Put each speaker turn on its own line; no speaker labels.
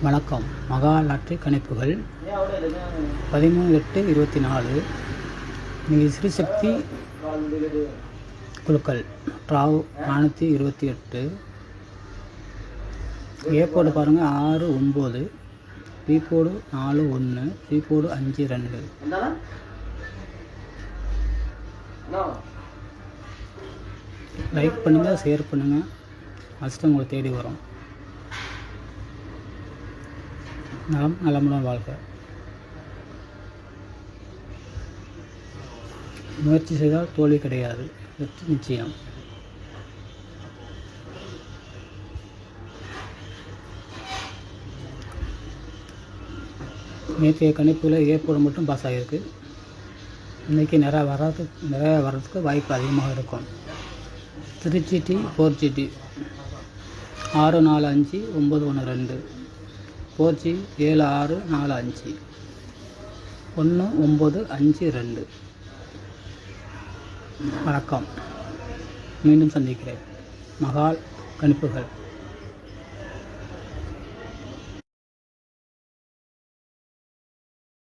வணக்கம். மகா லாட்ரி கணிப்புகள் 13/8/24. நீங்கள் ஸ்ரீசக்தி குழுக்கள் ட்ராவ் 428. ஏ போர்டு பாருங்கள் 6-9, B board 4-1, C board 5-2. Like பண்ணுங்கள், ஷேர் பண்ணுங்கள், ஃபஸ்ட்டு உங்களை தேடி வரும். நலமுடன் வாழ்க. முயற்சி செய்தால் தோல்வி கிடையாது, வெற்றி நிச்சயம். நேற்றைய கணிப்பில் ஏ போர்டு மட்டும் பாஸ் ஆகியிருக்கு. இன்றைக்கி நிறையா வர்றதுக்கு வாய்ப்பு அதிகமாக இருக்கும். 3GT 4GT 6-4-5-9-1-2, 4G 7-6-4-5, 1-9-5-2. வணக்கம். மீண்டும் சந்திக்கிறேன். மகால் கணிப்புகள்.